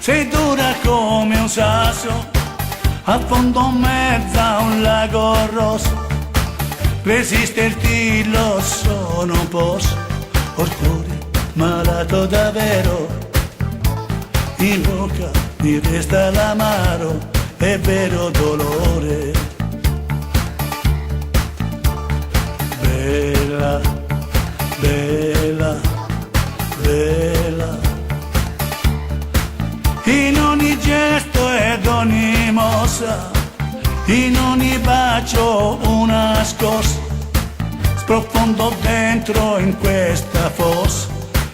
sei dura come un sasso, al fondo in mezzo a un lago rosso. Resisterti lo so, non posso, ho il cuore malato davvero, in bocca mi resta l'amaro e vero dolore. Bella, bella, bella, in ogni gesto ed ogni mossa, in ogni bacio una scossa, sprofondo dentro in questa fossa,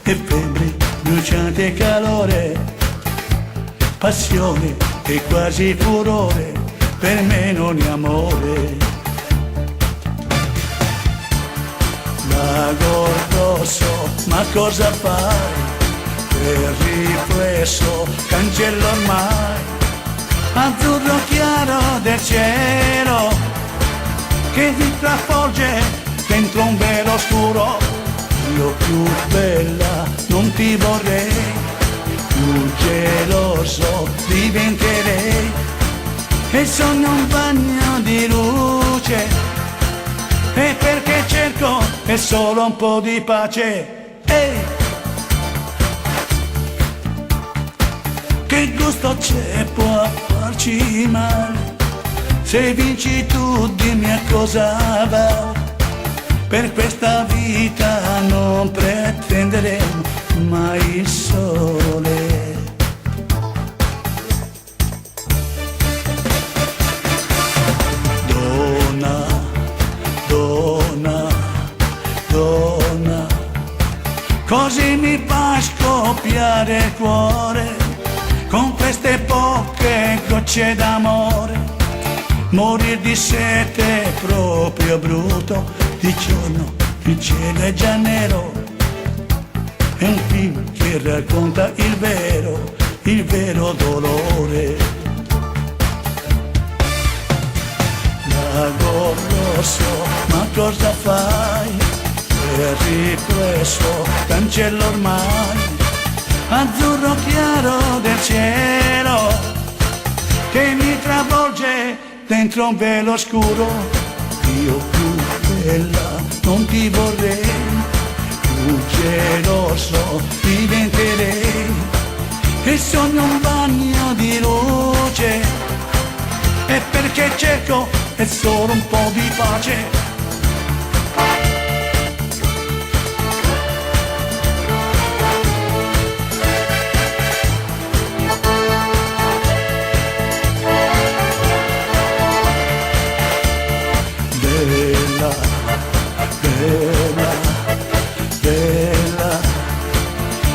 e febbre, bruciante calore, passione e quasi furore, per me non è amore. Lago rosso, ma cosa fai? Per riflesso cancello ormai, azzurro chiaro del cielo che ti travolge dentro un velo scuro. Io più bella non ti vorrei, più geloso diventerei, e sogno un bagno di luce, e perché cerco è solo un po' di pace. Ehi! Che gusto c'è, può farci male, se vinci tu dimmi a cosa va. Per questa vita non pretenderemo mai il sole. Donna, donna, donna, così mi fa scoppiare il cuore, con queste poche gocce d'amore. Morir di sete è proprio brutto, di giorno il cielo è già nero, è un film che racconta il vero dolore. Lago rosso, ma cosa fai? Per riflesso cancello ormai, azzurro chiaro del cielo che mi travolge dentro un velo scuro. Io più bella non ti vorrei, più geloso diventerei, e sogno un bagno di luce, e perché cerco è solo un po' di pace. Bella, bella, bella,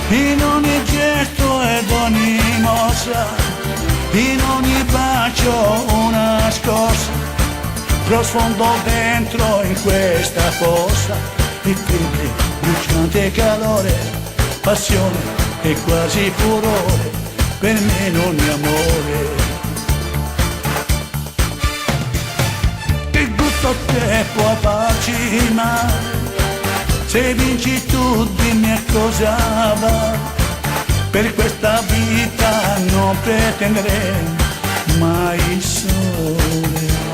in ogni gesto ed ogni mossa, in ogni bacio una scossa, profondo dentro in questa fossa, e febbre, bruciante calore, passione e quasi furore, per me non è amore. Che può farci male, se vinci tu dimmi a cosa va. Per questa vita non pretenderei mai il sole.